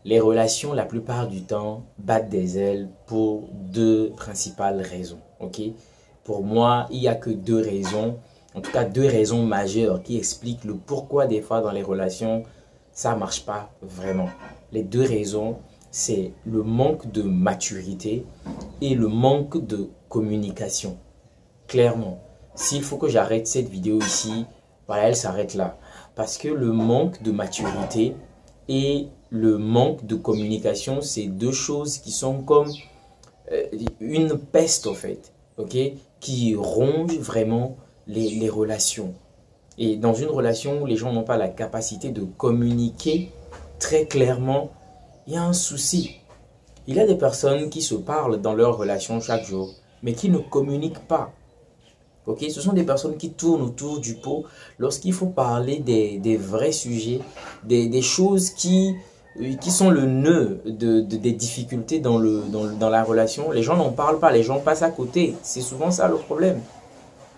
Les relations, la plupart du temps, battent des ailes pour deux principales raisons. Ok? Pour moi, il n'y a que deux raisons, en tout cas deux raisons majeures qui expliquent le pourquoi des fois dans les relations, ça ne marche pas vraiment. Les deux raisons, c'est le manque de maturité et le manque de communication. Clairement, s'il faut que j'arrête cette vidéo ici, voilà, elle s'arrête là. Parce que le manque de maturité et le manque de communication, c'est deux choses qui sont comme une peste en fait, ok, qui ronge vraiment les relations. Et dans une relation où les gens n'ont pas la capacité de communiquer très clairement, il y a un souci. Il y a des personnes qui se parlent dans leur relation chaque jour, mais qui ne communiquent pas. Ok, ce sont des personnes qui tournent autour du pot lorsqu'il faut parler des vrais sujets, des choses qui sont le nœud des difficultés dans la relation. Les gens n'en parlent pas, les gens passent à côté. C'est souvent ça le problème.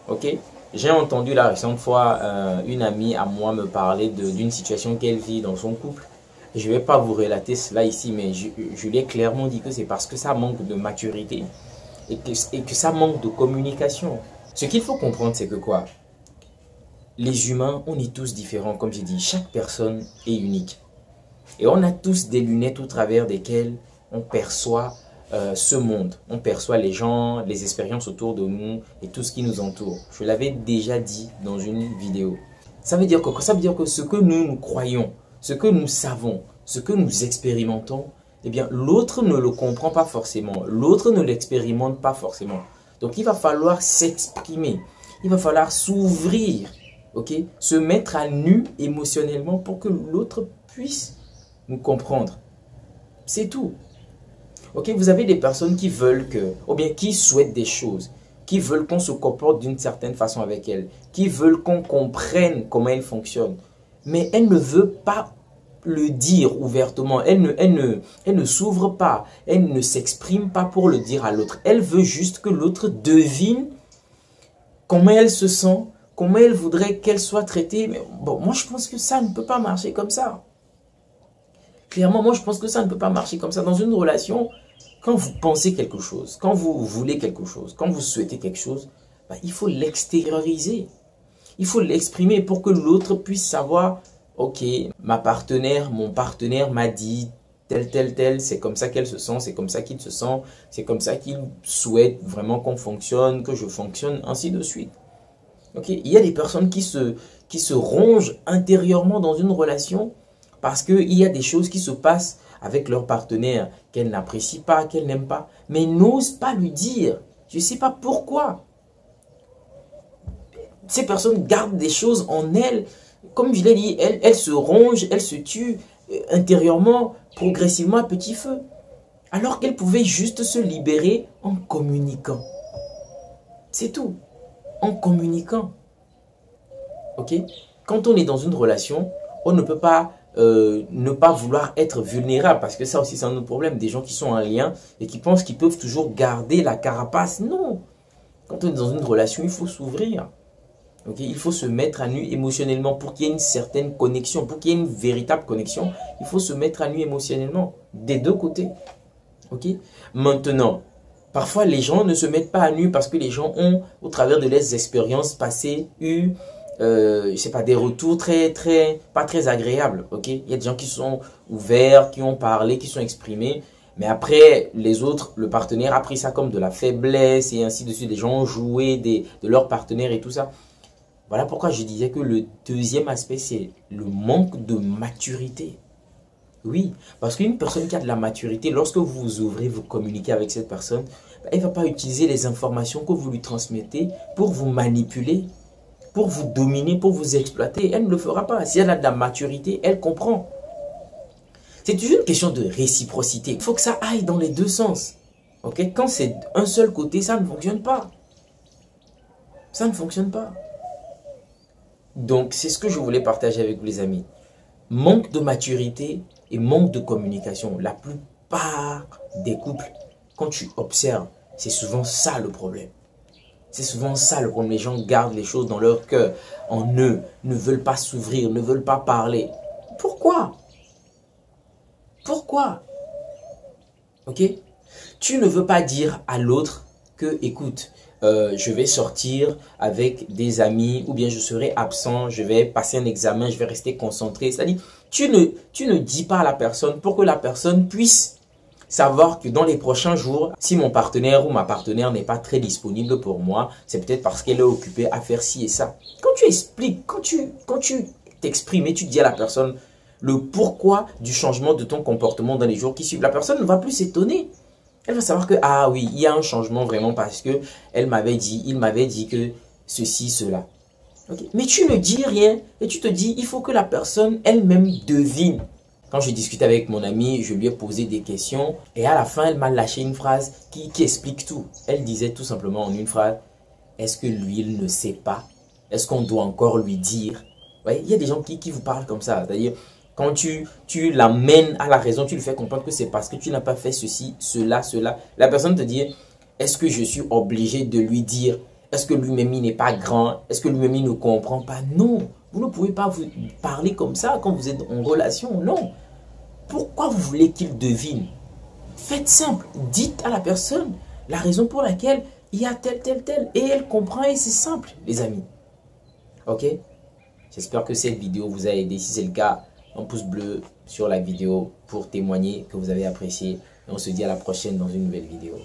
Ok, j'ai entendu la récente fois une amie à moi me parler d'une situation qu'elle vit dans son couple. Je ne vais pas vous relater cela ici, mais je lui ai clairement dit que c'est parce que ça manque de maturité et que ça manque de communication. Ce qu'il faut comprendre, c'est que quoi? Les humains, on est tous différents, comme j'ai dit. Chaque personne est unique. Et on a tous des lunettes au travers desquelles on perçoit ce monde. On perçoit les gens, les expériences autour de nous et tout ce qui nous entoure. Je l'avais déjà dit dans une vidéo. Ça veut dire que ce que nous croyons, ce que nous savons, ce que nous expérimentons, eh bien, l'autre ne le comprend pas forcément. L'autre ne l'expérimente pas forcément. Donc, il va falloir s'exprimer. Il va falloir s'ouvrir, ok, se mettre à nu émotionnellement pour que l'autre puisse nous comprendre. C'est tout. Ok, vous avez des personnes qui veulent ou bien qui souhaitent des choses, qui veulent qu'on se comporte d'une certaine façon avec elles, qui veulent qu'on comprenne comment elles fonctionnent. Mais elles ne veulent pas le dire ouvertement, elle ne s'ouvre pas, elle ne s'exprime pas pour le dire à l'autre. Elle veut juste que l'autre devine comment elle se sent, comment elle voudrait qu'elle soit traitée. Mais bon, moi je pense que ça ne peut pas marcher comme ça. Clairement, moi je pense que ça ne peut pas marcher comme ça. Dans une relation, quand vous pensez quelque chose, quand vous voulez quelque chose, quand vous souhaitez quelque chose, bah, il faut l'extérioriser. Il faut l'exprimer pour que l'autre puisse savoir. Ok, ma partenaire, mon partenaire m'a dit tel, c'est comme ça qu'elle se sent, c'est comme ça qu'il se sent, c'est comme ça qu'il souhaite vraiment qu'on fonctionne, que je fonctionne, ainsi de suite. Ok, il y a des personnes qui se rongent intérieurement dans une relation parce qu'il y a des choses qui se passent avec leur partenaire qu'elles n'apprécient pas, qu'elles n'aiment pas, mais n'osent pas lui dire. Je ne sais pas pourquoi. Ces personnes gardent des choses en elles. Comme je l'ai dit, elle se ronge, elle se tue intérieurement, progressivement à petit feu. Alors qu'elle pouvait juste se libérer en communiquant. C'est tout. En communiquant. Ok? Quand on est dans une relation, on ne peut pas ne pas vouloir être vulnérable. Parce que ça aussi, c'est un autre problème. Des gens qui sont en lien et qui pensent qu'ils peuvent toujours garder la carapace. Non. Quand on est dans une relation, il faut s'ouvrir. Okay, il faut se mettre à nu émotionnellement pour qu'il y ait une certaine connexion, pour qu'il y ait une véritable connexion. Il faut se mettre à nu émotionnellement, des deux côtés. Okay? Maintenant, parfois les gens ne se mettent pas à nu parce que les gens ont, au travers de leurs expériences passées, eu je sais pas, des retours pas très agréables. Okay? Il y a des gens qui sont ouverts, qui ont parlé, qui sont exprimés. Mais après, les autres, le partenaire a pris ça comme de la faiblesse et ainsi de suite. Les gens ont joué de leur partenaire et tout ça. Voilà pourquoi je disais que le deuxième aspect, c'est le manque de maturité. Oui, parce qu'une personne qui a de la maturité, lorsque vous vous ouvrez, vous communiquez avec cette personne, elle ne va pas utiliser les informations que vous lui transmettez pour vous manipuler, pour vous dominer, pour vous exploiter. Elle ne le fera pas. Si elle a de la maturité, elle comprend. C'est toujours une question de réciprocité. Il faut que ça aille dans les deux sens. Okay? Quand c'est un seul côté, ça ne fonctionne pas. Ça ne fonctionne pas. Donc, c'est ce que je voulais partager avec vous, les amis. Manque de maturité et manque de communication. La plupart des couples, quand tu observes, c'est souvent ça le problème. C'est souvent ça le problème. Les gens gardent les choses dans leur cœur, en eux, ne veulent pas s'ouvrir, ne veulent pas parler. Pourquoi? Pourquoi? pourquoi. Ok? Tu ne veux pas dire à l'autre que, écoute, je vais sortir avec des amis ou bien je serai absent, je vais passer un examen, je vais rester concentré. C'est-à-dire, tu ne dis pas à la personne pour que la personne puisse savoir que dans les prochains jours, si mon partenaire ou ma partenaire n'est pas très disponible pour moi, c'est peut-être parce qu'elle est occupée à faire ci et ça. Quand tu expliques, quand tu t'exprimes et tu dis à la personne le pourquoi du changement de ton comportement dans les jours qui suivent, la personne ne va plus s'étonner. Elle va savoir que, ah oui, il y a un changement vraiment parce que il m'avait dit que ceci, cela. Okay. Mais tu ne dis rien et tu te dis, il faut que la personne elle-même devine. Quand je discutais avec mon amie, je lui ai posé des questions et à la fin, elle m'a lâché une phrase qui explique tout. Elle disait tout simplement en une phrase, est-ce que lui, il ne sait pas? Est-ce qu'on doit encore lui dire? Ouais, il y a des gens qui vous parlent comme ça. C'est-à-dire, quand tu l'amènes à la raison, tu lui fais comprendre que c'est parce que tu n'as pas fait ceci, cela, cela. La personne te dit, est-ce que je suis obligé de lui dire? Est-ce que lui-même, il n'est pas grand? Est-ce que lui-même, il ne comprend pas? Non, vous ne pouvez pas vous parler comme ça quand vous êtes en relation. Non. Pourquoi vous voulez qu'il devine? Faites simple. Dites à la personne la raison pour laquelle il y a tel. Et elle comprend et c'est simple, les amis. Ok? J'espère que cette vidéo vous a aidé. Si c'est le cas, un pouce bleu sur la vidéo pour témoigner que vous avez apprécié. Et on se dit à la prochaine dans une nouvelle vidéo.